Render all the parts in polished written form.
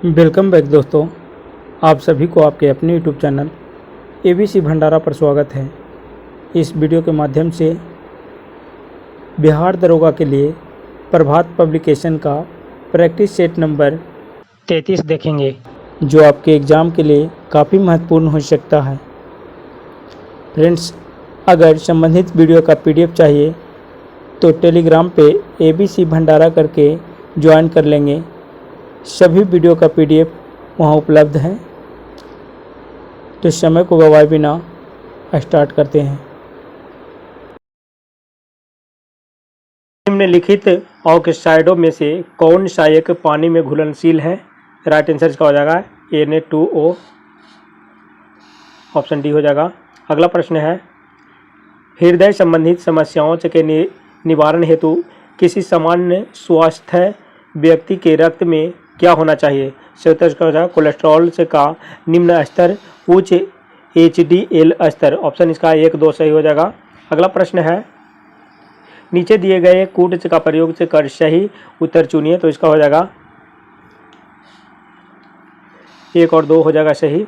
Welcome back दोस्तों। आप सभी को आपके अपने यूट्यूब चैनल एबीसी भंडारा पर स्वागत है। इस वीडियो के माध्यम से बिहार दरोगा के लिए प्रभात पब्लिकेशन का प्रैक्टिस सेट नंबर 33 देखेंगे, जो आपके एग्ज़ाम के लिए काफ़ी महत्वपूर्ण हो सकता है। फ्रेंड्स, अगर संबंधित वीडियो का पीडीएफ चाहिए तो टेलीग्राम पे एबीसी भंडारा करके ज्वाइन कर लेंगे। सभी वीडियो का पीडीएफ वहाँ उपलब्ध है। तो समय को गवाए बिना स्टार्ट करते हैं। निम्नलिखित ऑक्साइडों में से कौन सा एक पानी में घुलनशील है? राइट आंसर इसका हो जाएगा Na2O, ऑप्शन डी हो जाएगा। अगला प्रश्न है, हृदय संबंधित समस्याओं के निवारण हेतु किसी सामान्य स्वास्थ्य व्यक्ति के रक्त में क्या होना चाहिए? सही उत्तर इसका हो जाएगा कोलेस्ट्रॉल से का निम्न स्तर, उच्च HDL स्तर। ऑप्शन इसका 1, 2 सही हो जाएगा। अगला प्रश्न है, नीचे दिए गए कूट का प्रयोग से कर सही उत्तर चुनिए। तो इसका हो जाएगा 1 और 2 हो जाएगा सही।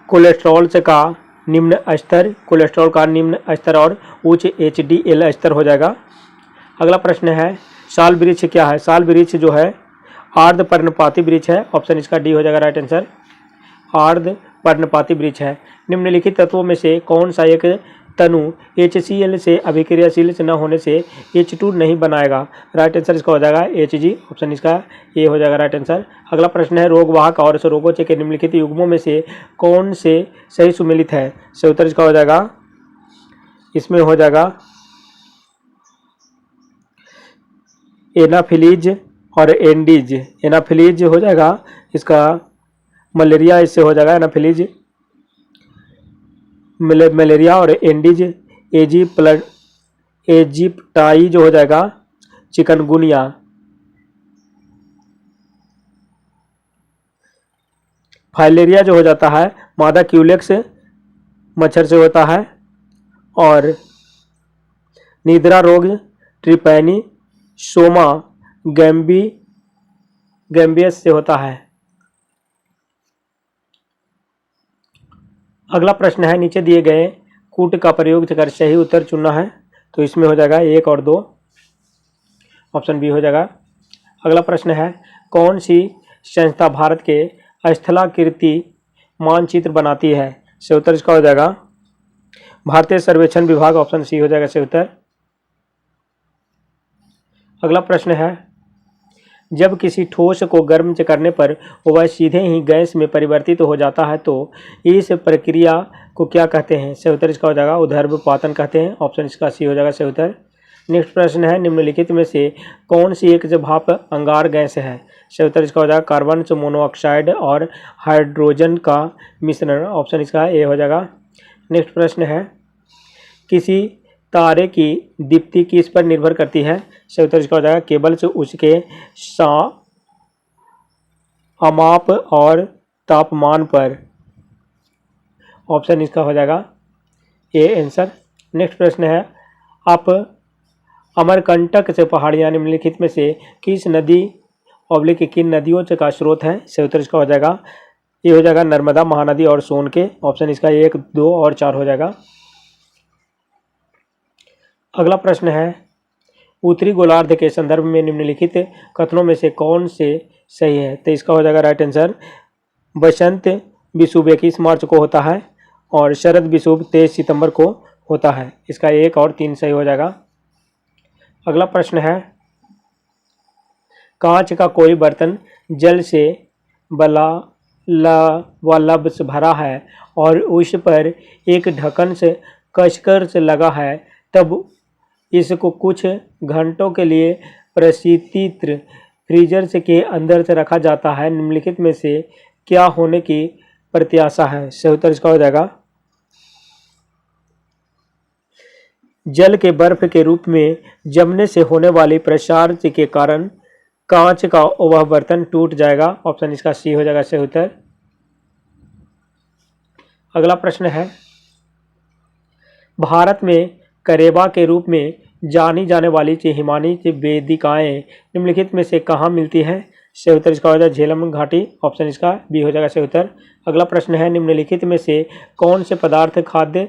कोलेस्ट्रॉल से का निम्न स्तर, कोलेस्ट्रॉल का निम्न स्तर और उच्च HDL स्तर हो जाएगा। अगला प्रश्न है, साल वृक्ष क्या है? साल वृक्ष जो है आर्द्र पर्णपाती वृक्ष है। ऑप्शन इसका डी हो जाएगा राइट आंसर, आर्द्र पर्णपाती वृक्ष है। निम्नलिखित तत्वों में से कौन सा एक तनु HCl से अभिक्रियाशील न होने से H2 नहीं बनाएगा? राइट आंसर इसका हो जाएगा Hg, ऑप्शन इसका ए हो जाएगा राइट आंसर। अगला प्रश्न है, रोगवाहक और रोगों के निम्नलिखित युग्मों में से कौन से सही सुमेलित है? सही उत्तर इसका हो जाएगा, इसमें हो जाएगा एनाफिलीज और एंडीज। एनाफिलीज हो जाएगा इसका मलेरिया, इससे हो जाएगा एनाफिलीज मलेरिया, और एंडीज एजिप्टाई जो हो जाएगा चिकनगुनिया। फाइलेरिया जो हो जाता है मादा क्यूलेक्स मच्छर से होता है, और निद्रा रोग ट्रिपैनी सोमा गैम्बियस से होता है। अगला प्रश्न है, नीचे दिए गए कूट का प्रयोग कर सही उत्तर चुनना है। तो इसमें हो जाएगा 1 और 2, ऑप्शन बी हो जाएगा। अगला प्रश्न है, कौन सी संस्था भारत के स्थलाकृति मानचित्र बनाती है? सही उत्तर इसका हो जाएगा भारतीय सर्वेक्षण विभाग, ऑप्शन सी हो जाएगा सही उत्तर। अगला प्रश्न है, जब किसी ठोस को गर्म करने पर वह सीधे ही गैस में परिवर्तित हो जाता है तो इस प्रक्रिया को क्या कहते हैं? सही उत्तर इसका हो जाएगा ऊर्ध्वपातन कहते हैं। ऑप्शन इसका सी हो जाएगा सही उत्तर। नेक्स्ट प्रश्न है, निम्नलिखित में से कौन सी एक भाप अंगार गैस है? सही उत्तर इसका हो जाएगा कार्बन मोनोऑक्साइड और हाइड्रोजन का मिश्रण। ऑप्शन इसका ए हो जाएगा। नेक्स्ट प्रश्न है, किसी तारे की दीप्ति किस पर निर्भर करती है? सही उत्तर इसका हो जाएगा केवल से उसके अमाप और तापमान पर। ऑप्शन इसका हो जाएगा ए आंसर। नेक्स्ट प्रश्न है, आप अमरकंटक से पहाड़ियाँ निम्नलिखित में से किस नदी ऑब्लिक किन नदियों का स्रोत है? सही उत्तर इसका हो जाएगा ये हो जाएगा नर्मदा, महानदी और सोन के। ऑप्शन इसका 1, 2 और 4 हो जाएगा। अगला प्रश्न है, उत्तरी गोलार्ध के संदर्भ में निम्नलिखित कथनों में से कौन से सही है? तो इसका हो जाएगा राइट आंसर, बसंत विषुव 21 मार्च को होता है और शरद विषुव 23 सितंबर को होता है। इसका 1 और 3 सही हो जाएगा। अगला प्रश्न है, कांच का कोई बर्तन जल से लबालब से भरा है और उस पर एक ढक्कन से कसकर से लगा है, तब इसको कुछ घंटों के लिए प्रशीतित फ्रीजर से के अंदर से रखा जाता है। निम्नलिखित में से क्या होने की प्रत्याशा है? सही उत्तर इसका हो जाएगा जल के बर्फ के रूप में जमने से होने वाली प्रसार के कारण कांच का वह बर्तन टूट जाएगा। ऑप्शन इसका सी हो जाएगा सही उत्तर। अगला प्रश्न है, भारत में करेबा के रूप में जानी जाने वाली हिमानी वेदिकाएं निम्नलिखित में से कहाँ मिलती हैं? सही उत्तर इसका हो जाएगा झेलम घाटी, ऑप्शन इसका बी हो जाएगा सही उत्तर। अगला प्रश्न है निम्नलिखित में से कौन से पदार्थ खाद्य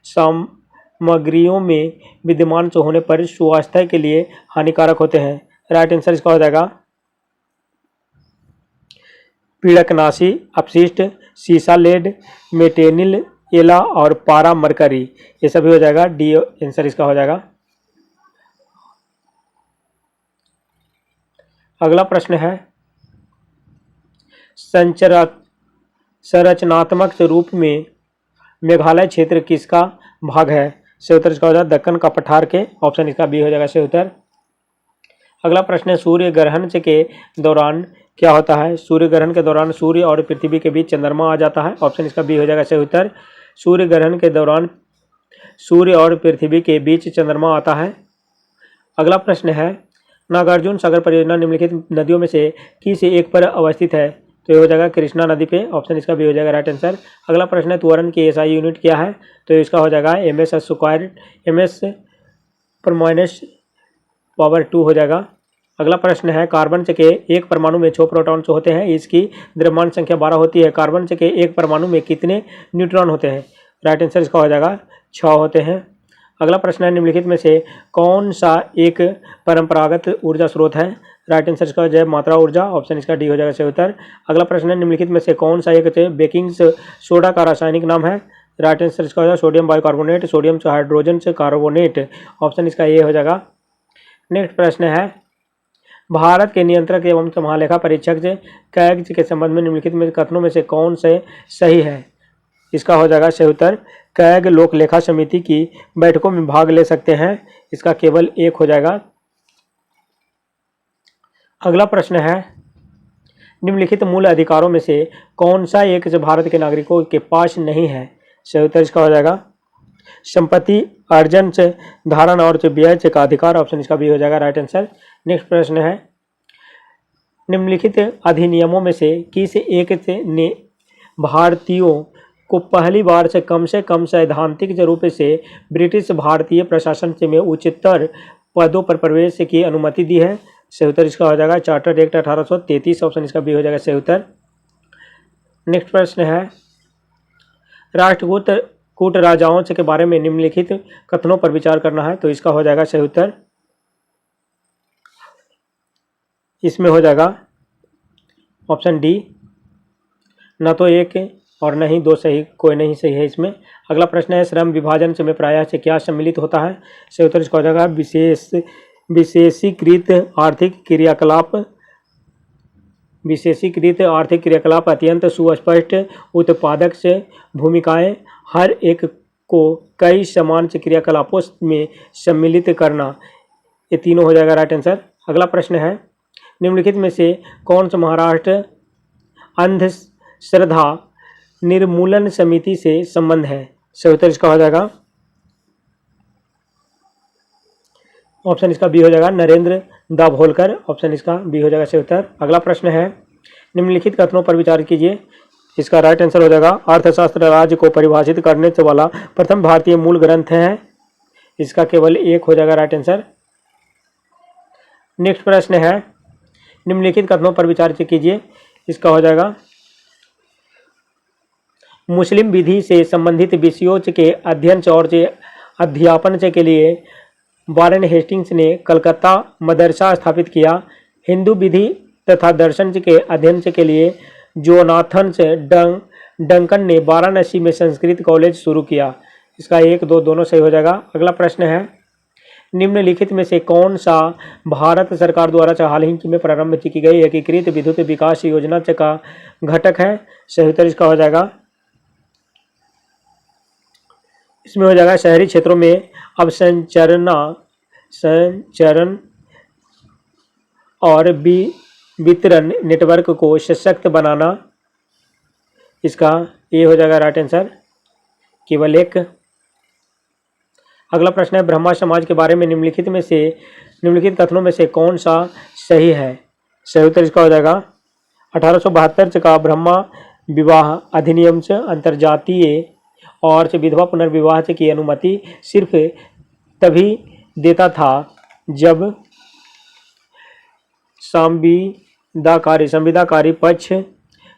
सामग्रियों में विद्यमान होने पर स्वास्थ्य के लिए हानिकारक होते हैं? राइट आंसर इसका हो जाएगा पीड़कनाशी, अपशिष्ट, सीसा लेड, मेटेनिल एला और पारा मरकरी, ये सभी हो जाएगा डी आंसर इसका हो जाएगा। अगला प्रश्न है संरचनात्मक रूप में मेघालय क्षेत्र किसका भाग है? सही उत्तर इसका हो जाएगा दक्कन का पठार के, ऑप्शन इसका बी हो जाएगा सही उत्तर। अगला प्रश्न है सूर्य ग्रहण के दौरान क्या होता है? सूर्य ग्रहण के दौरान सूर्य और पृथ्वी के बीच चंद्रमा आ जाता है, ऑप्शन इसका बी हो जाएगा सही उत्तर। सूर्य ग्रहण के दौरान सूर्य और पृथ्वी के बीच चंद्रमा आता है। अगला प्रश्न है नागार्जुन सागर परियोजना निम्नलिखित नदियों में से किस एक पर अवस्थित है? तो ये हो जाएगा कृष्णा नदी पे, ऑप्शन इसका भी हो जाएगा राइट आंसर। अगला प्रश्न है त्वरण की एसआई यूनिट क्या है? तो इसका हो जाएगा MS² MS⁻² हो जाएगा। अगला प्रश्न है कार्बन के एक परमाणु में 6 प्रोटॉन्स होते हैं, इसकी द्रव्यमान संख्या 12 होती है, कार्बन के एक परमाणु में कितने न्यूट्रॉन होते हैं? राइट आंसर इसका हो जाएगा 6 होते हैं। अगला प्रश्न है निम्नलिखित में से कौन सा एक परंपरागत ऊर्जा स्रोत है? राइट आंसर इसका हो जाएगा मात्रा ऊर्जा, ऑप्शन इसका डी हो जाएगा सही उत्तर। अगला प्रश्न है निम्नलिखित में से कौन सा एक बेकिंग सोडा का रासायनिक नाम है? राइट आंसर इसका हो जाएगा सोडियम बाइकार्बोनेट, सोडियम हाइड्रोजन से कार्बोनेट, ऑप्शन इसका ए हो जाएगा। नेक्स्ट प्रश्न है भारत के नियंत्रक एवं महालेखा परीक्षक कैग के संबंध में निम्नलिखित में कथनों में से कौन से सही है? इसका हो जाएगा सही उत्तर कैग लोक लेखा समिति की बैठकों में भाग ले सकते हैं, इसका केवल एक हो जाएगा। अगला प्रश्न है निम्नलिखित मूल अधिकारों में से कौन सा एक जो भारत के नागरिकों के पास नहीं है? सही उत्तर इसका हो जाएगा संपत्ति अर्जन से धारण और व्यय का अधिकार, ऑप्शन इसका भी हो जाएगा राइट आंसर। नेक्स्ट प्रश्न है निम्नलिखित अधिनियमों में से किस एक ने भारतीयों को पहली बार से कम सैद्धांतिक रूप से ब्रिटिश भारतीय प्रशासन में उच्चतर पदों पर प्रवेश की अनुमति दी है? सही उत्तर इसका हो जाएगा चार्टर एक्ट 1833, ऑप्शन इसका भी हो जाएगा सही उत्तर। नेक्स्ट प्रश्न है राष्ट्रकूट राजाओं के बारे में निम्नलिखित कथनों पर विचार करना है, तो इसका हो जाएगा सही उत्तर, इसमें हो जाएगा ऑप्शन डी, न तो एक और नहीं दो सही, कोई नहीं सही है इसमें। अगला प्रश्न है श्रम विभाजन से में प्रायः से क्या सम्मिलित होता है? सही उत्तर इसका हो जाएगा विशेषीकृत आर्थिक क्रियाकलाप अत्यंत सुस्पष्ट उत्पादक से भूमिकाएं, हर एक को कई समान क्रियाकलापों में सम्मिलित करना, ये तीनों हो जाएगा राइट आंसर। अगला प्रश्न है निम्नलिखित में से कौन सा महाराष्ट्र अंधश्रद्धा निर्मूलन समिति से संबंध है? सही उत्तर इसका हो जाएगा ऑप्शन इसका बी हो जाएगा नरेंद्र दाभोलकर, ऑप्शन इसका बी हो जाएगा सही उत्तर। अगला प्रश्न है निम्नलिखित कथनों पर विचार कीजिए, इसका राइट आंसर हो जाएगा अर्थशास्त्र राज्य को परिभाषित करने वाला प्रथम भारतीय मूल ग्रंथ है, इसका केवल एक हो जाएगा राइट आंसर। नेक्स्ट प्रश्न है निम्नलिखित कथनों पर विचार कीजिए, इसका हो जाएगा मुस्लिम विधि से संबंधित विषयों के अध्ययन और अध्यापन के लिए वारेन हेस्टिंग्स ने कलकत्ता मदरसा स्थापित किया। हिंदू विधि तथा दर्शन के अध्ययन के लिए जोनाथन डंकन ने वाराणसी में संस्कृत कॉलेज शुरू किया, इसका एक दो दोनों सही हो जाएगा। अगला प्रश्न है निम्नलिखित में से कौन सा भारत सरकार द्वारा हाल ही में प्रारंभ की गई एकीकृत विद्युत विकास योजना का घटक है? सही उत्तर इसका हो जाएगा, इसमें हो जाएगा शहरी क्षेत्रों में अब संचरण और वितरण नेटवर्क को सशक्त बनाना, इसका ये हो जाएगा राइट आंसर केवल एक। अगला प्रश्न है ब्रह्मा समाज के बारे में निम्नलिखित कथनों में से कौन सा सही है? सही उत्तर इसका हो जाएगा 1872 का ब्रह्मा विवाह अधिनियम से अंतर्जातीय और विधवा पुनर्विवाह की अनुमति सिर्फ तभी देता था जब संविदाकारी पक्ष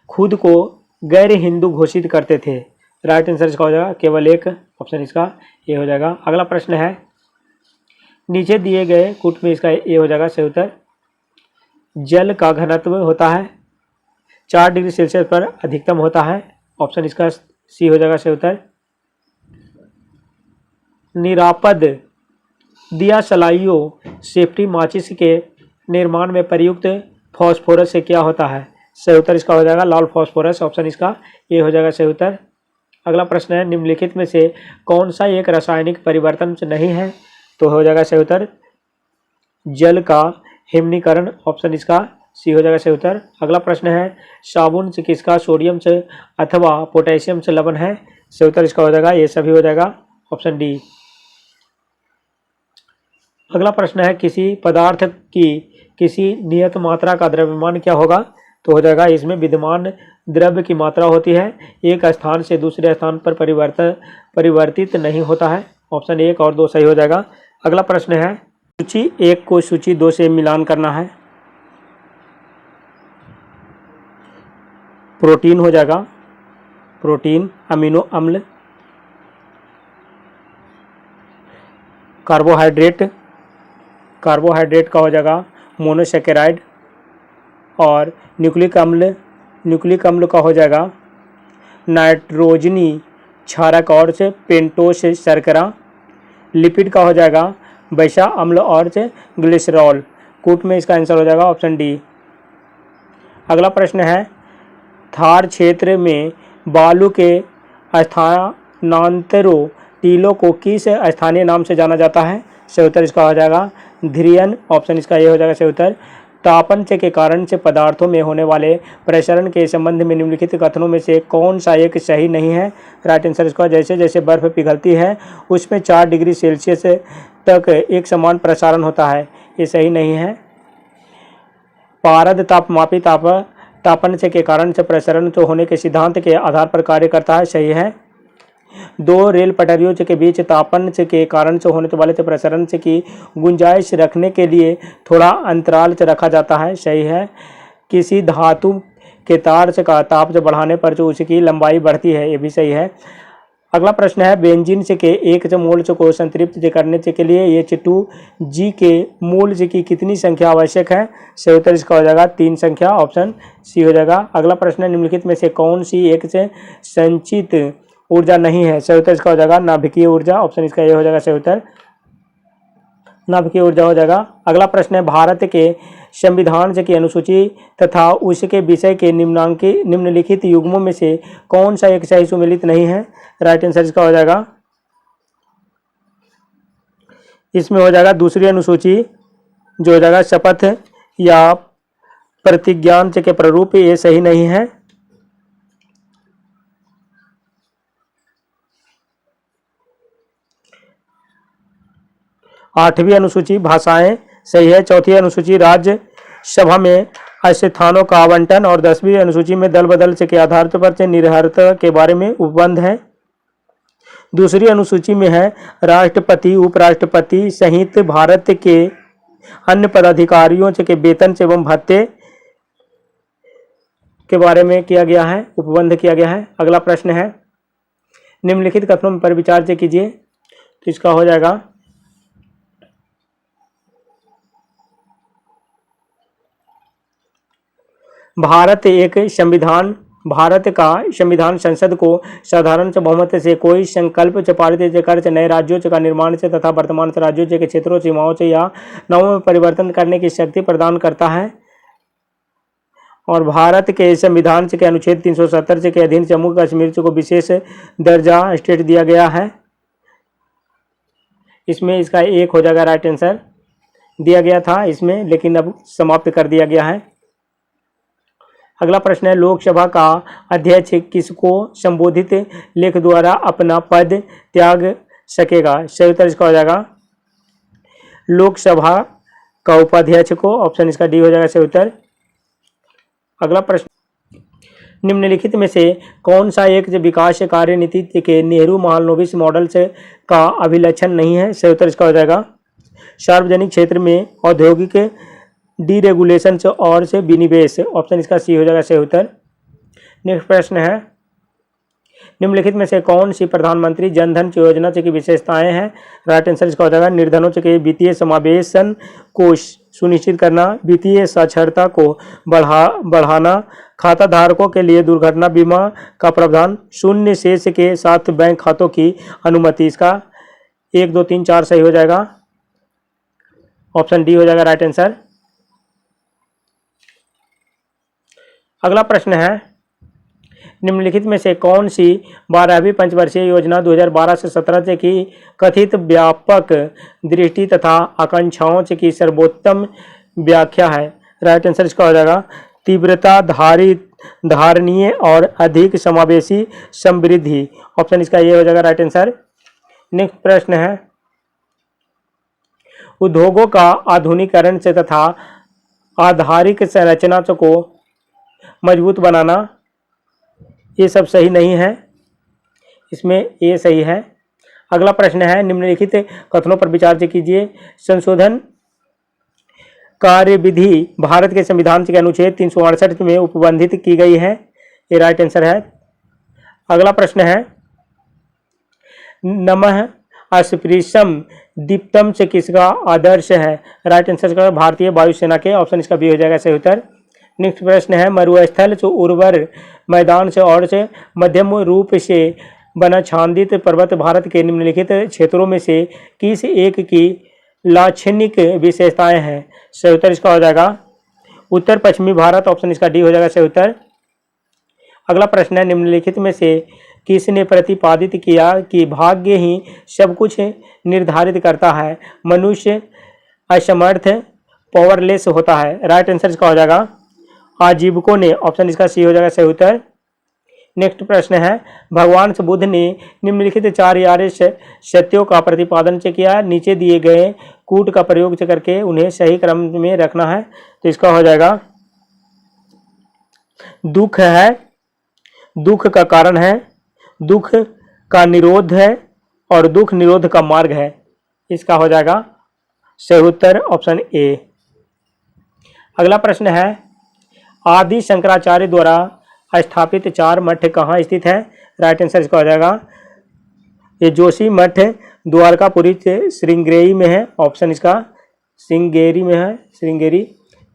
खुद को गैर हिंदू घोषित करते थे। राइट आंसर इसका हो जाएगा केवल एक, ऑप्शन इसका ये हो जाएगा। अगला प्रश्न है, नीचे दिए गए कूट में इसका ये हो जाएगा सही उत्तर। जल का घनत्व होता है 4 डिग्री सेल्सियस पर अधिकतम होता है, ऑप्शन इसका सी हो जाएगा सही उत्तर। निरापद दियासलाइयों सेफ्टी माचिस के निर्माण में प्रयुक्त फास्फोरस से क्या होता है, सही उत्तर इसका हो जाएगा लाल फास्फोरस, ऑप्शन इसका ये हो जाएगा सही उत्तर। अगला प्रश्न है, निम्नलिखित में से कौन सा एक रासायनिक परिवर्तन नहीं है, तो हो जाएगा सही उत्तर जल का हिमनीकरण, ऑप्शन इसका सी हो जाएगा सही उत्तर। अगला प्रश्न है, साबुन से किसका सोडियम से अथवा पोटेशियम से लवण है, सही उत्तर इसका हो जाएगा ये सभी हो जाएगा, ऑप्शन डी। अगला प्रश्न है, किसी पदार्थ की किसी नियत मात्रा का द्रव्यमान क्या होगा, तो हो जाएगा इसमें विद्यमान द्रव्य की मात्रा होती है, एक स्थान से दूसरे स्थान पर परिवर्तित नहीं होता है, ऑप्शन 1 और 2 सही हो जाएगा। अगला प्रश्न है, सूची 1 को सूची 2 से मिलान करना है। प्रोटीन हो जाएगा, प्रोटीन, अमीनो अम्ल, कार्बोहाइड्रेट का हो जाएगा मोनोसैकेराइड, और न्यूक्लिक अम्ल का हो जाएगा नाइट्रोजनी क्षारक और से पेंटोस शर्करा। लिपिड का हो जाएगा वसा अम्ल और से ग्लिसरॉल। कूट में इसका आंसर हो जाएगा ऑप्शन डी। अगला प्रश्न है, थार क्षेत्र में बालू के स्थानांतरों टीलों को किस स्थानीय नाम से जाना जाता है, सही उत्तर इसका हो जाएगा ध्रियन, ऑप्शन इसका ये हो जाएगा सही उत्तर। तापन के कारण से पदार्थों में होने वाले प्रसरण के संबंध में निम्नलिखित कथनों में से कौन सा एक सही नहीं है, राइट आंसर इसका जैसे जैसे बर्फ पिघलती है उसमें 4 डिग्री सेल्सियस तक एक समान प्रसारण होता है, ये सही नहीं है। पारद तापमापी तापन से के कारण से प्रसरण तो होने के सिद्धांत के आधार पर कार्य करता है, सही है। 2 रेल पटरियों के बीच तापन से के कारण से होने वाले प्रसरण से की गुंजाइश रखने के लिए थोड़ा अंतराल से रखा जाता है, सही है। किसी धातु के तार से का ताप से बढ़ाने पर जो उसकी लंबाई बढ़ती है, ये भी सही है। अगला प्रश्न है, बेंजीन से के एक मोल को संतृप्त करने के लिए H2G के मोल की कितनी संख्या आवश्यक है, सही उत्तर इसका हो जाएगा 3 संख्या, ऑप्शन सी हो जाएगा। अगला प्रश्न है, निम्नलिखित में से कौन सी एक से संचित ऊर्जा नहीं है, सही उत्तर इसका हो जाएगा नाभिकीय ऊर्जा, ऑप्शन इसका ये हो जाएगा सही उत्तर नाभिकीय ऊर्जा हो जाएगा। अगला प्रश्न है, भारत के संविधान से की अनुसूची तथा उसके विषय के निम्नलिखित युग्मों में से कौन सा एक सही सुमेलित नहीं है, राइट आंसर इसका हो जाएगा इसमें हो जाएगा दूसरी अनुसूची जो हो जाएगा शपथ या प्रतिज्ञान के प्रारूप, ये सही नहीं है। आठवीं अनुसूची भाषाएं सही है। चौथी अनुसूची राज्य सभा में स्थानों का आवंटन, और 10वीं अनुसूची में दल बदल से के आधार पर से निर्हरता के बारे में उपबंध है। दूसरी अनुसूची में है राष्ट्रपति उपराष्ट्रपति सहित भारत के अन्य पदाधिकारियों के वेतन एवं भत्ते के बारे में किया गया है, उपबंध किया गया है। अगला प्रश्न है, निम्नलिखित कथनों पर विचार से कीजिए, तो इसका हो जाएगा भारत का संविधान संसद को साधारण बहुमत से कोई संकल्प से पारित कर नए राज्यों का निर्माण से तथा वर्तमान राज्यों के क्षेत्रों सीमाओं से या नामों में परिवर्तन करने की शक्ति प्रदान करता है। और भारत के संविधान के अनुच्छेद 370 के अधीन जम्मू कश्मीर को विशेष दर्जा स्टेट दिया गया है। इसमें इसका एक हो जाएगा राइट आंसर, दिया गया था इसमें लेकिन अब समाप्त कर दिया गया है। अगला प्रश्न है, लोकसभा का अध्यक्ष किसको संबोधित लेख द्वारा अपना पद त्याग सकेगा, सही उत्तर इसका हो जाएगा लोकसभा का उपाध्यक्ष को, ऑप्शन इसका डी हो जाएगा सही उत्तर। अगला प्रश्न, निम्नलिखित में से कौन सा एक विकास कार्य नीति के नेहरू महालनोबिस मॉडल से का अभिलक्षण नहीं है? सही उत्तर इसका हो जाएगा सार्वजनिक क्षेत्र में औद्योगिक डीरेगुलेशन से और से विनिवेश। ऑप्शन इसका सी हो जाएगा सही उत्तर। नेक्स्ट प्रश्न है, निम्नलिखित में से कौन सी प्रधानमंत्री जन धन योजना की विशेषताएं हैं? राइट आंसर इसका हो जाएगा निर्धनों के वित्तीय समावेशन को सुनिश्चित करना, वित्तीय साक्षरता को बढ़ाना, खाता धारकों के लिए दुर्घटना बीमा का प्रावधान, शून्य शेष के साथ बैंक खातों की अनुमति। इसका 1 2 3 4 सही हो जाएगा। ऑप्शन डी हो जाएगा राइट आंसर। अगला प्रश्न है, निम्नलिखित में से कौन सी 12वीं पंचवर्षीय योजना 2012 से 17 की कथित व्यापक दृष्टि तथा आकांक्षाओं की सर्वोत्तम व्याख्या है? राइट आंसर इसका हो जाएगा तीव्रता धारणीय और अधिक समावेशी समृद्धि। ऑप्शन इसका ये हो जाएगा राइट आंसर। नेक्स्ट प्रश्न है, उद्योगों का आधुनिकीकरण से तथा आधारिक संरचना को मजबूत बनाना, ये सब सही नहीं है, इसमें ये सही है। अगला प्रश्न है, निम्नलिखित कथनों पर विचार कीजिए। संशोधन कार्यविधि भारत के संविधान के अनुच्छेद 368 में उपबंधित की गई है, ये राइट आंसर है। अगला प्रश्न है, नमः अस्पृशम दीप्तम से किसका आदर्श है? राइट आंसर का भारतीय वायुसेना के। ऑप्शन इसका बी हो जाएगा सही उत्तर। नेक्स्ट प्रश्न है, मरुस्थल से उर्वर मैदान से और से मध्यम रूप से बना छांदित पर्वत भारत के निम्नलिखित क्षेत्रों में से किस एक की लाक्षणिक विशेषताएं हैं? सही उत्तर इसका हो जाएगा उत्तर पश्चिमी भारत। ऑप्शन इसका डी हो जाएगा सही उत्तर। अगला प्रश्न है, निम्नलिखित में से किसने प्रतिपादित किया कि भाग्य ही सब कुछ निर्धारित करता है? मनुष्य असमर्थ पावरलेस होता है। राइट आंसर इसका हो जाएगा आजीविकों ने। ऑप्शन इसका सी हो जाएगा सही उत्तर। नेक्स्ट प्रश्न है, भगवान बुद्ध ने निम्नलिखित 4 आर्य सत्यों का प्रतिपादन किया, नीचे दिए गए कूट का प्रयोग करके उन्हें सही क्रम में रखना है। तो इसका हो जाएगा दुख है, दुख का कारण है, दुख का निरोध है और दुख निरोध का मार्ग है। इसका हो जाएगा सही उत्तर ऑप्शन ए। अगला प्रश्न है, आदि शंकराचार्य द्वारा स्थापित 4 मठ कहाँ स्थित है? राइट आंसर इसका हो जाएगा ये जोशी मठ द्वारकापुरी से श्रृंगेरी में है। ऑप्शन इसका श्रृंगेरी में है, श्रृंगेरी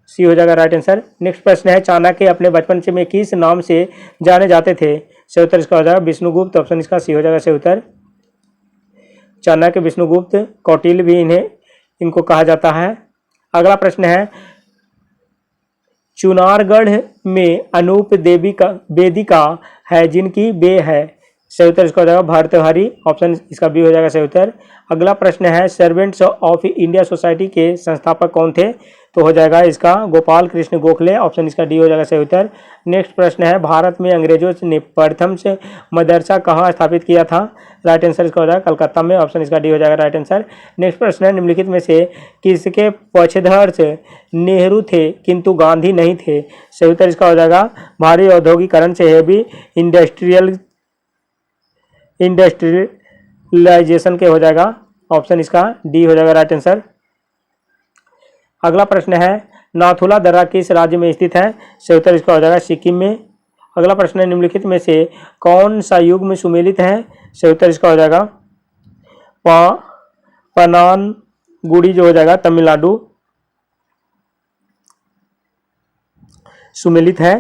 सी हो जाएगा राइट आंसर। नेक्स्ट प्रश्न है, चाणक्य अपने बचपन से में किस नाम से जाने जाते थे? सही उत्तर इसका हो जाएगा विष्णुगुप्त। ऑप्शन इसका सी हो जाएगा सही उत्तर। चाणक्य, विष्णुगुप्त, कौटिल्य भी इनको कहा जाता है। अगला प्रश्न है, चुनारगढ़ में अनूप वेदिका है जिनकी बे है। सही उत्तर इसका हो जाएगा भर्तृहरि। ऑप्शन इसका बी हो जाएगा सही उत्तर। अगला प्रश्न है, सर्वेंट्स ऑफ इंडिया सोसाइटी के संस्थापक कौन थे? तो हो जाएगा इसका गोपाल कृष्ण गोखले। ऑप्शन इसका डी हो जाएगा सही उत्तर। नेक्स्ट प्रश्न है, भारत में अंग्रेजों ने प्रथम से मदरसा कहाँ स्थापित किया था? राइट आंसर इसका हो जाएगा कलकत्ता में। ऑप्शन इसका डी हो जाएगा राइट आंसर। नेक्स्ट प्रश्न है, निम्नलिखित में से किसके पक्षधर से नेहरू थे किंतु गांधी नहीं थे? सही उत्तर इसका हो जाएगा भारी औद्योगिकरण से हेवी इंडस्ट्रियलाइजेशन के हो जाएगा। ऑप्शन इसका डी हो जाएगा राइट आंसर। अगला प्रश्न है, नाथुला दर्रा किस राज्य में स्थित है? सही उत्तर इसका हो जाएगा सिक्किम में। अगला प्रश्न है, निम्नलिखित में से कौन सा युग में सुमेलित है? सही उत्तर इसका हो जाएगा पनानगुड़ी जो हो जाएगा तमिलनाडु सुमेलित है।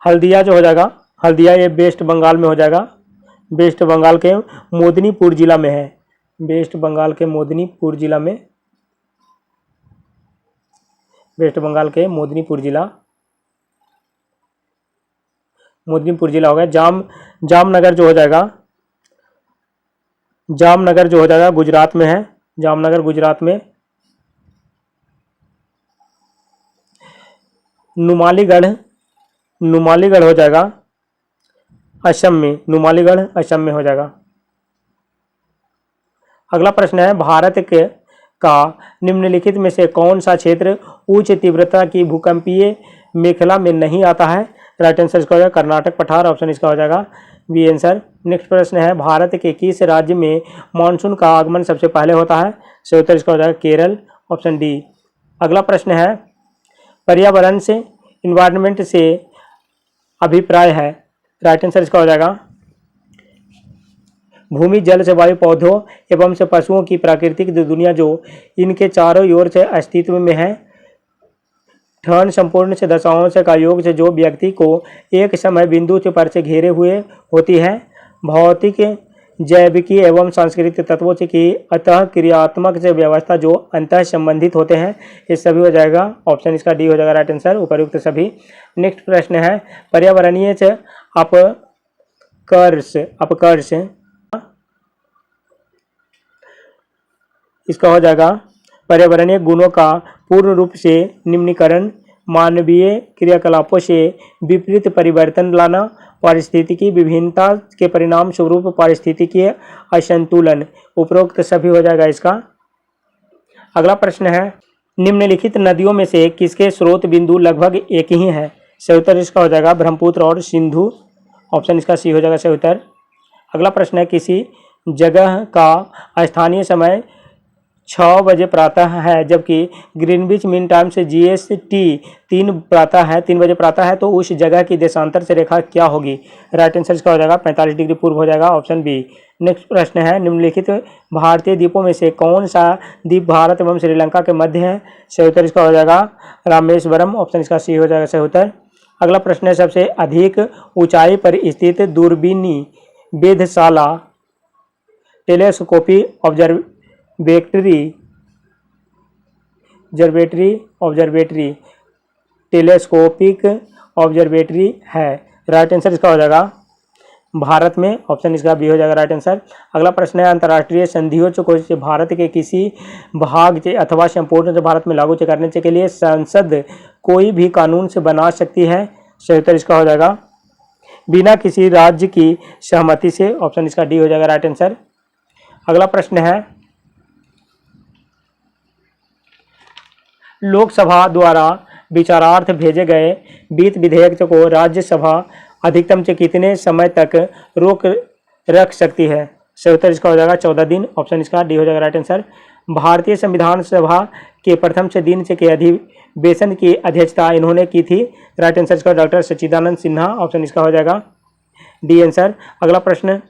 हल्दिया जो हो जाएगा, हल्दिया ये वेस्ट बंगाल में हो जाएगा, वेस्ट बंगाल के मोदिनीपुर जिला में है। वेस्ट बंगाल के मोदिनीपुर जिला में, वेस्ट बंगाल के मोदिनीपुर जिला हो गया। जामनगर जो हो जाएगा, जामनगर जो हो जाएगा गुजरात में है, जामनगर गुजरात में। नुमालीगढ़ हो जाएगा असम में, नुमालीगढ़ असम में हो जाएगा। अगला प्रश्न है, का निम्नलिखित में से कौन सा क्षेत्र उच्च तीव्रता की भूकंपीय मेखला में नहीं आता है? राइट आंसर इसका हो जाएगा कर्नाटक पठार, ऑप्शन इसका हो जाएगा बी आंसर। नेक्स्ट प्रश्न है, भारत के किस राज्य में मानसून का आगमन सबसे पहले होता है? सही उत्तर इसका हो जाएगा केरल, ऑप्शन डी। अगला प्रश्न है, पर्यावरण से इन्वायरमेंट से अभिप्राय है? राइट आंसर इसका हो जाएगा भूमि, जल से वायु, पौधों एवं से पशुओं की प्राकृतिक दुनिया जो इनके चारों ओर से अस्तित्व में है। ठन संपूर्ण से दशाओं से का योग से जो व्यक्ति को एक समय बिंदु से पर से घेरे हुए होती है। भौतिक, जैविकी एवं सांस्कृतिक तत्वों से की अतः क्रियात्मक से व्यवस्था जो अंतः संबंधित होते हैं। ये सभी हो जाएगा, ऑप्शन इसका डी हो जाएगा राइट आंसर, उपयुक्त सभी। नेक्स्ट प्रश्न है, पर्यावरणीय से अपकर्ष इसका हो जाएगा पर्यावरणीय गुणों का पूर्ण रूप से निम्नीकरण, मानवीय क्रियाकलापों से विपरीत परिवर्तन लाना, पारिस्थितिकी विभिन्नता के परिणाम स्वरूप पारिस्थितिकीय असंतुलन, उपरोक्त सभी हो जाएगा इसका। अगला प्रश्न है, निम्नलिखित नदियों में से किसके स्रोत बिंदु लगभग एक ही हैं? सही उत्तर इसका हो जाएगा ब्रह्मपुत्र और सिंधु, ऑप्शन इसका सी हो जाएगा सही उत्तर। अगला प्रश्न है, किसी जगह का स्थानीय समय 6 बजे प्रातः है जबकि ग्रीनविच मीन टाइम से GST 3 बजे प्रातः है, तो उस जगह की देशांतर से रेखा क्या होगी? राइट आंसर इसका हो जाएगा 45 डिग्री पूर्व हो जाएगा, ऑप्शन बी। नेक्स्ट प्रश्न है, निम्नलिखित भारतीय द्वीपों में से कौन सा द्वीप भारत एवं श्रीलंका के मध्य है? सही उत्तर इसका हो जाएगा रामेश्वरम, ऑप्शन इसका सी हो जाएगा सही उत्तर। अगला प्रश्न है, सबसे अधिक ऊंचाई पर स्थित दूरबीनी वेधशाला टेलीस्कोपी ऑब्जर्वेटरी टेलीस्कोपिक ऑब्जर्वेटरी है। राइट आंसर इसका हो जाएगा भारत में, ऑप्शन इसका बी हो जाएगा राइट आंसर। अगला प्रश्न है, अंतर्राष्ट्रीय संधियों को भारत के किसी भाग से अथवा संपूर्ण से भारत में लागू करने के लिए संसद कोई भी कानून से बना सकती है? सही उत्तर इसका हो जाएगा बिना किसी राज्य की सहमति से, ऑप्शन इसका डी हो जाएगा राइट आंसर। अगला प्रश्न है, लोकसभा द्वारा विचारार्थ भेजे गए वित्त विधेयक को राज्यसभा अधिकतम से कितने समय तक रोक रख सकती है? सही उत्तर इसका हो जाएगा 14 दिन, ऑप्शन इसका डी हो जाएगा राइट आंसर। भारतीय संविधान सभा के प्रथम से दिन से के अधिवेशन की अध्यक्षता इन्होंने की थी? राइट आंसर इसका डॉक्टर सच्चिदानंद सिन्हा, ऑप्शन इसका हो जाएगा डी आंसर। अगला प्रश्न,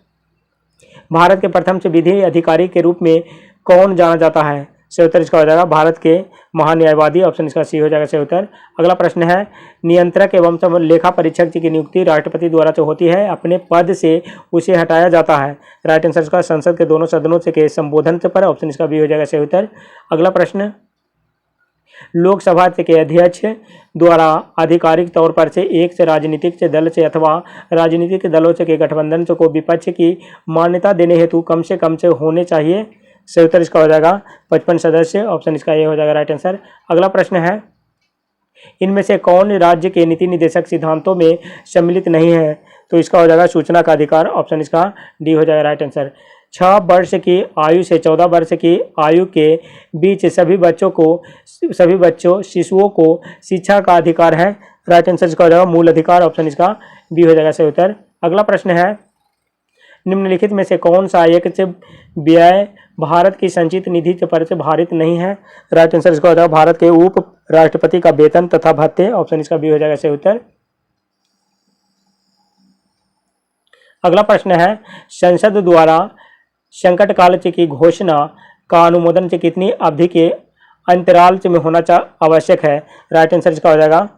भारत के प्रथम से विधि अधिकारी के रूप में कौन जाना जाता है? सही उत्तर इसका हो जाएगा भारत के महान्यायवादी, ऑप्शन इसका सी हो जाएगा सही उत्तर। अगला प्रश्न है, नियंत्रक एवं लेखा परीक्षक की नियुक्ति राष्ट्रपति द्वारा जो होती है अपने पद से उसे हटाया जाता है? राइट आंसर इसका संसद के दोनों सदनों से के संबोधन पर, ऑप्शन इसका बी हो जाएगा सही उत्तर। अगला प्रश्न, लोकसभा के अध्यक्ष द्वारा आधिकारिक तौर पर से एक से राजनीतिक से दल से अथवा राजनीतिक दलों से के गठबंधन को विपक्ष की मान्यता देने हेतु कम से होने चाहिए? सही उत्तर इसका हो जाएगा 55 सदस्य, ऑप्शन इसका ए हो जाएगा राइट आंसर। अगला प्रश्न है, इनमें से कौन राज्य के नीति निर्देशक सिद्धांतों में सम्मिलित नहीं है? तो इसका हो जाएगा सूचना का अधिकार, ऑप्शन इसका डी हो जाएगा राइट आंसर। 6 वर्ष की आयु से 14 वर्ष की आयु के बीच सभी बच्चों शिशुओं को शिक्षा का अधिकार है? राइट आंसर इसका हो जाएगा मूल अधिकार, ऑप्शन इसका बी हो जाएगा सही उत्तर। अगला प्रश्न है, निम्नलिखित में से कौन सा एक से व्यय भारत की संचित निधि पर से भारित नहीं है? राइट आंसर इसका हो जाएगा भारत के उप राष्ट्रपति का वेतन तथा भत्ते, ऑप्शन इसका बी हो जाएगा सही उत्तर। अगला प्रश्न है, संसद द्वारा संकट काल की घोषणा का अनुमोदन से कितनी अवधि के अंतराल में होना आवश्यक है? राइट आंसर इसका हो जाएगा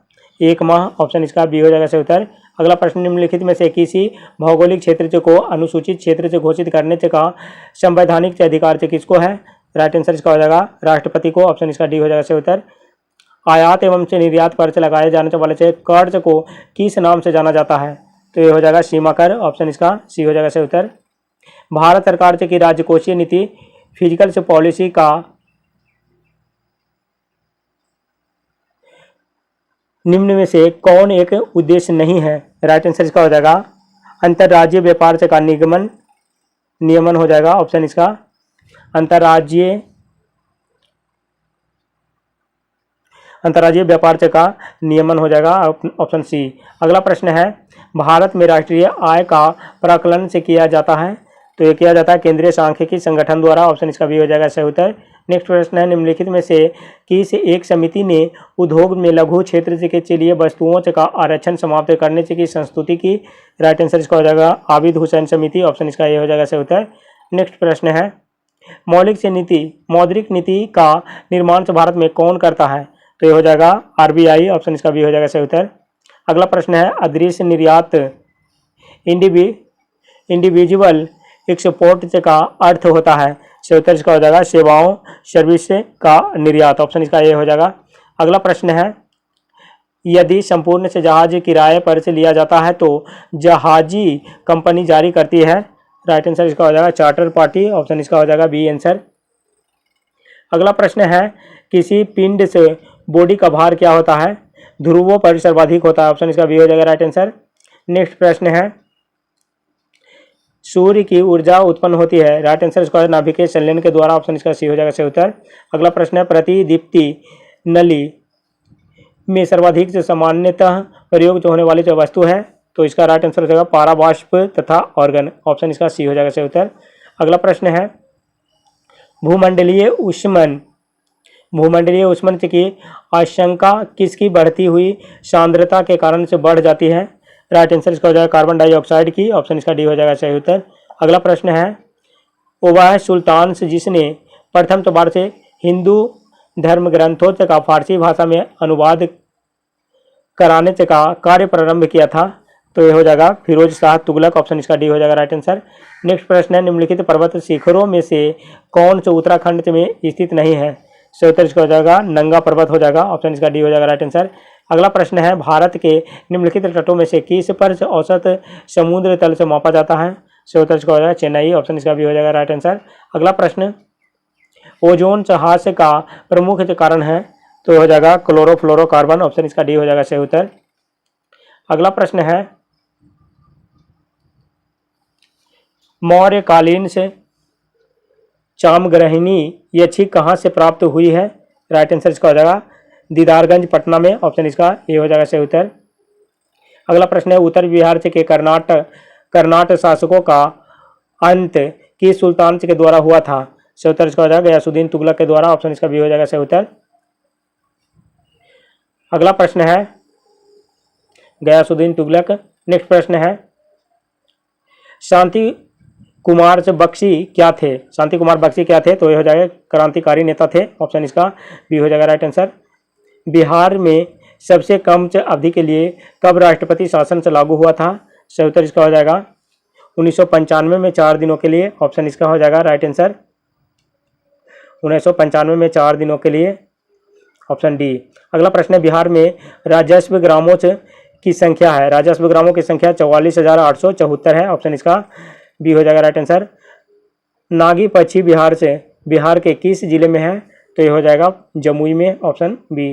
1 माह, ऑप्शन इसका बी हो जाएगा सही उत्तर। अगला प्रश्न, निम्नलिखित में से किसी भौगोलिक क्षेत्र को अनुसूचित क्षेत्र से घोषित करने का संवैधानिक अधिकार से किसको है? राइट आंसर इसका हो जाएगा राष्ट्रपति को, ऑप्शन इसका डी हो जाएगा सही उत्तर। आयात एवं से निर्यात पर से लगाए जाने वाले से कर्ज को किस नाम से जाना जाता है? तो ये हो जाएगा सीमा कर, ऑप्शन इसका सी हो जाएगा सही उत्तर। भारत सरकार से की राजकोषीय नीति फिजिकल से पॉलिसी का निम्न में से कौन एक उद्देश्य नहीं है? राइट आंसर इसका हो जाएगा अंतर्राज्यीय व्यापार से का नियमन हो जाएगा, ऑप्शन इसका अंतर्राज्यीय अंतर्राज्यीय व्यापार का नियमन हो जाएगा ऑप्शन सी। अगला प्रश्न है भारत में राष्ट्रीय आय का प्राकलन से किया जाता है, तो ये किया जाता है केंद्रीय सांख्यिकी संगठन द्वारा, ऑप्शन इसका भी हो जाएगा सही उत्तर। नेक्स्ट प्रश्न है निम्नलिखित में से किस एक समिति ने उद्योग में लघु क्षेत्र के लिए वस्तुओं का आरक्षण समाप्त करने की संस्तुति की, राइट आंसर इसका हो जाएगा आबिद हुसैन समिति, ऑप्शन इसका ये हो जाएगा सही उत्तर। नेक्स्ट प्रश्न है मौद्रिक नीति का निर्माण भारत में कौन करता है, तो ये हो जाएगा आरबीआई, ऑप्शन इसका भी हो जाएगा सही उत्तर। अगला प्रश्न है अदृश्य निर्यात इंडिविजुअल एक्सपोर्ट का अर्थ होता है, सही उत्तर इसका हो जाएगा सेवाओं सर्विस का निर्यात, ऑप्शन इसका ये हो जाएगा। अगला प्रश्न है यदि संपूर्ण से जहाज किराए पर से लिया जाता है तो जहाजी कंपनी जारी करती है, राइट आंसर इसका हो जाएगा चार्टर पार्टी, ऑप्शन इसका हो जाएगा बी आंसर। अगला प्रश्न है किसी पिंड से बॉडी का भार क्या होता है, ध्रुवों पर सर्वाधिक होता है, ऑप्शन इसका बी हो जाएगा राइट आंसर। नेक्स्ट प्रश्न है सूर्य की ऊर्जा उत्पन्न होती है, राइट आंसर इसका नाभिकीय संलयन के द्वारा, ऑप्शन इसका सी हो जाएगा सही उत्तर। अगला प्रश्न है प्रतिदीप्ति नली में सर्वाधिक से सामान्यतः प्रयोग जो होने वाली जो वस्तु है, तो इसका राइट आंसर हो जाएगा पारावाष्प तथा ऑर्गन, ऑप्शन इसका सी हो जाएगा सही उत्तर। अगला प्रश्न है भूमंडलीय ऊष्मन की आशंका किसकी बढ़ती हुई सांद्रता के कारण से बढ़ जाती है, राइट आंसर इसका हो जाएगा कार्बन डाइऑक्साइड की, ऑप्शन इसका डी हो जाएगा सही उत्तर। अगला प्रश्न है वह सुल्तान जिसने प्रथम बार से हिंदू धर्म ग्रंथों का फारसी भाषा में अनुवाद कराने का कार्य प्रारंभ किया था, तो ये हो जाएगा फिरोज शाह तुगलक, ऑप्शन इसका डी हो जाएगा राइट आंसर। नेक्स्ट प्रश्न है निम्नलिखित पर्वत शिखरों में से कौन से उत्तराखंड में स्थित नहीं है, सही उत्तर इसका हो जाएगा नंगा पर्वत हो जाएगा, ऑप्शन इसका डी हो जाएगा राइट आंसर। अगला प्रश्न है भारत के निम्नलिखित तटों में से किस पर औसत समुद्र तल से मापा जाता है, सही उत्तर इसका हो जाएगा चेन्नई, ऑप्शन इसका भी हो जाएगा राइट आंसर। अगला प्रश्न ओजोन ह्रास का प्रमुख कारण है, तो हो जाएगा क्लोरोफ्लोरोकार्बन, ऑप्शन इसका डी हो जाएगा सही उत्तर। अगला प्रश्न है मौर्यकालीन से चामग्रहिणी ये छिक कहाँ से प्राप्त हुई है, राइट आंसर इसका हो जाएगा दीदारगंज पटना में, ऑप्शन इसका ये हो जाएगा सही उत्तर। अगला प्रश्न है उत्तर बिहार के कर्नाट शासकों का अंत किस सुल्तान के द्वारा हुआ था, सही उत्तर इसका हो जाएगा गयासुद्दीन तुगलक के द्वारा, ऑप्शन इसका भी हो जाएगा सही उत्तर। अगला प्रश्न है गयासुद्दीन तुगलक। नेक्स्ट प्रश्न है शांति कुमार बख्शी क्या थे, शांति कुमार बख्शी क्या थे, तो ये हो जाएगा क्रांतिकारी नेता थे, ऑप्शन इसका बी हो जाएगा राइट आंसर। बिहार में सबसे कम अवधि के लिए कब राष्ट्रपति शासन से लागू हुआ था, सही उत्तर इसका हो जाएगा 1995 में 4 दिनों के लिए, ऑप्शन इसका हो जाएगा राइट आंसर 1995 में 4 दिनों के लिए, ऑप्शन डी। अगला प्रश्न है बिहार में राजस्व ग्रामों की संख्या है, राजस्व ग्रामों की संख्या 44,874 है, ऑप्शन इसका बी हो जाएगा राइट आंसर। नागी पक्षी बिहार के किस जिले में है, तो ये हो जाएगा जमुई में, ऑप्शन बी।